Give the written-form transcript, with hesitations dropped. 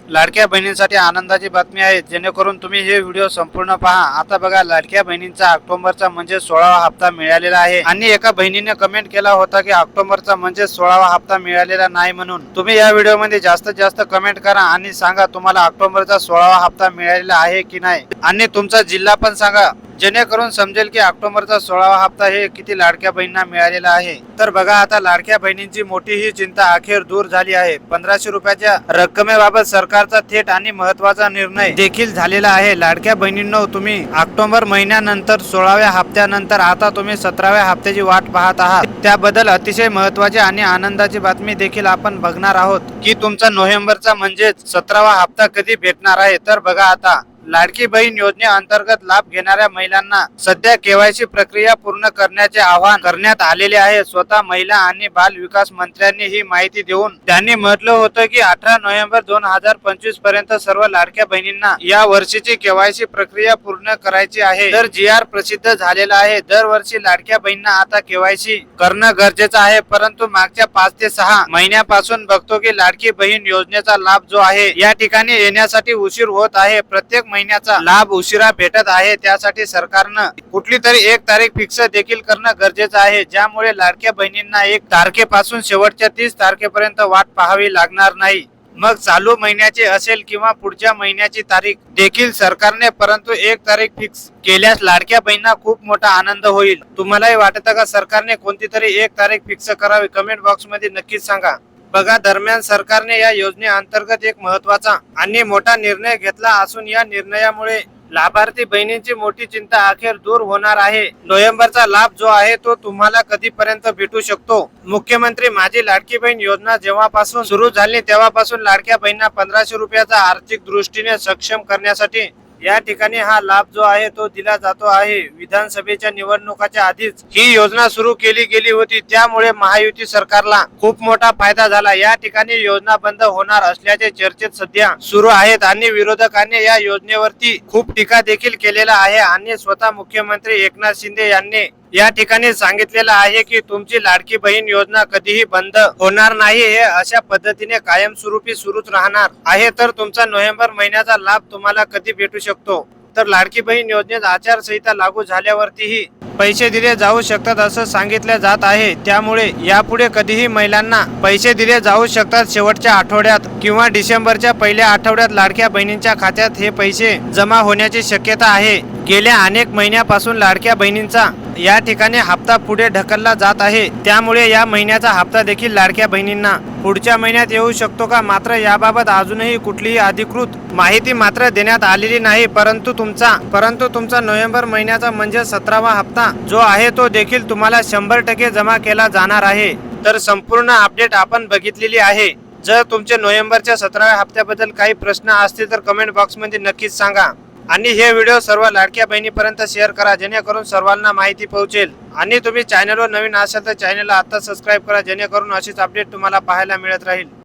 लाडक्या बहिणींसाठी आनंदाची बातमी आहे, जेणेकरून तुम्ही हे व्हिडिओ संपूर्ण पहा। आता बघा, लाडक्या बहिणींचा ऑक्टोबरचा म्हणजे 16वा हप्ता मिळालेला आहे आणि एका बहिणीने कमेंट केला होता की ऑक्टोबरचा म्हणजे 16वा हप्ता मिळालेला नाही म्हणून। तुम्ही या व्हिडिओमध्ये जास्तीत जास्त कमेंट करा आणि सांगा तुम्हाला ऑक्टोबरचा 16वा हप्ता मिळालेला आहे की नाही, आणि तुमचा जिल्हा पण सांगा, जेणेकरून समजेल की ऑक्टोबरचा 16वा हप्ता हे किती लाडक्या बहिणींना मिळालेला आहे। तर बघा, आता लाडक्या बहिणींची मोठी ही चिंता अखेर दूर झाली आहे। 1500 रुपयाच्या रक्कमेबाबत सरकारचा थेट आणि महत्त्वाचा निर्णय देखील झालेला आहे। लाडक्या बहिणींनो, तुम्ही ऑक्टोबर महिन्यानंतर 16व्या हप्त्यानंतर आता तुम्ही 17व्या हप्त्याची वाट पाहत आहात, त्याबद्दल अतिशय महत्त्वाची आणि आनंदाची बातमी देखील आपण बघणार आहोत की तुमचा नोव्हेंबरचा म्हणजे 17वा हप्ता कधी भेटणार आहे। तर बघा, आता लाडकी बहीण योजनेअंतर्गत लाभ घेणाऱ्या महिलांना सध्या केवायसी प्रक्रिया पूर्ण करण्याचे आवाहन करण्यात आलेले आहे। स्वतः महिला आणि बाल विकास मंत्र्यांनी ही माहिती देऊन त्यांनी म्हटलं होतं की 18 नोव्हेंबर 2025 पर्यंत सर्व लाडक्या बहिणींना या वर्षीची केवायसी प्रक्रिया पूर्ण करायची आहे। तर GR प्रसिद्ध झालेला आहे। दरवर्षी लाडक्या बहिणींना आता केवायसी करणं गरजेचं आहे, परंतु मागच्या 5 ते 6 महिन्यापासून बघतो की लाडकी बहीण योजनेचा लाभ जो आहे या ठिकाणी येण्यासाठी उशीर होत आहे। प्रत्येक महिन्याचा लाभ उशिरा भेटत आहे। त्यासाठी सरकारनं कुठली तरी एक तारीख फिक्स देखील करणं गरजेचं आहे, ज्यामुळे लाडक्या बहिणींना 1 तारखेपासून शेवटच्या 30 तारखेपर्यंत वाट पाहावी लागणार नाही। मग चालू महिन्याची असेल किंवा पुढच्या महिन्याची तारीख देखील सरकारने परंतु 1 तारीख फिक्स केल्यास लाडक्या बहिणींना खूप मोठा आनंद होईल। तुम्हालाही वाटतं का सरकारने कोणती तरी 1 तारीख फिक्स करावी? कमेंट बॉक्स मध्ये नक्कीच सांगा। बघा, दरम्यान सरकारने या योजनेअंतर्गत एक महत्त्वाचा आणि मोठा निर्णय घेतला असून या निर्णयामुळे लाभार्थी बहिणींची मोठी चिंता अखेर दूर होणार आहे। नोव्हेंबरचा लाभ जो आहे तो तुम्हाला कधीपर्यंत भेटू शकतो? मुख्यमंत्री माझी लाडकी बहीण योजना जेव्हापासून सुरू झाली तेव्हापासून लाडक्या बहिणींना 1500 रुपयाचा आर्थिक दृष्टीने सक्षम करण्यासाठी या ठिकाणी हा लाभ जो आहे तो दिला जातो आहे। विधानसभेच्या निवडणुकाच्या आधीच ही योजना सुरू केली गेली होती, त्यामुळे महायुती सरकारला खूप मोठा फायदा झाला। या ठिकाणी योजना बंद होणार असल्याचे चर्चेत सध्या सुरू आहेत आणि विरोधकांनी या योजनेवरती खूप टीका देखील केलेला आहे आणि स्वतः मुख्यमंत्री एकनाथ शिंदे यांनी या ठिकाणी सांगितलेलं आहे की तुमची लाडकी बहीण योजना कधीही बंद होणार नाही, हे अशा पद्धतीने कायमस्वरूपी सुरूच राहणार आहे। तर तुमचा नोव्हेंबर महिन्याचा लाभ तुम्हाला कधी भेटू शकतो? तर लाडकी बहीण योजनेत आचारसंहिता लागू झाल्यावरतीही पैसे दिले जाऊ शकतात असं सांगितलं जात आहे, त्यामुळे यापुढे कधीही महिलांना पैसे दिले जाऊ शकतात। शेवटच्या आठवड्यात किंवा डिसेंबरच्या पहिल्या आठवड्यात लाडक्या बहिणींच्या खात्यात हे पैसे जमा होण्याची शक्यता आहे। गेल्या अनेक महिन्यापासून लाडक्या बहिणींचा या ठिकाणी हप्ता पुढे ढकलला जात आहे, त्यामुळे या महिन्याचा हप्ता देखील लाडक्या बहिणींना पुढच्या महिन्यात येऊ शकतो का? मात्र याबाबत अजूनही कुठलीही अधिकृत माहिती मात्र देण्यात आलेली नाही। परंतु तुमचा नोव्हेंबर महिन्याचा म्हणजे 17वा हप्ता जो आहे तो देखील तुम्हाला 100% जमा केला जाणार आहे। तर संपूर्ण अपडेट आपण बघितलेली आहे। जर तुमचे नोव्हेंबरच्या 17व्या हप्त्याबद्दल काही प्रश्न असतील तर कमेंट बॉक्स मध्ये नक्कीच सांगा आणि हे व्हिडिओ सर्व लाडक्या बहिणीपर्यंत शेअर करा, जेणेकरून सर्वांना माहिती पोहोचेल। आणि तुम्ही चॅनलवर नवीन असाल तर चॅनलला आता सबस्क्राईब करा, जेणेकरून अशीच अपडेट तुम्हाला पाहायला मिळत राहील।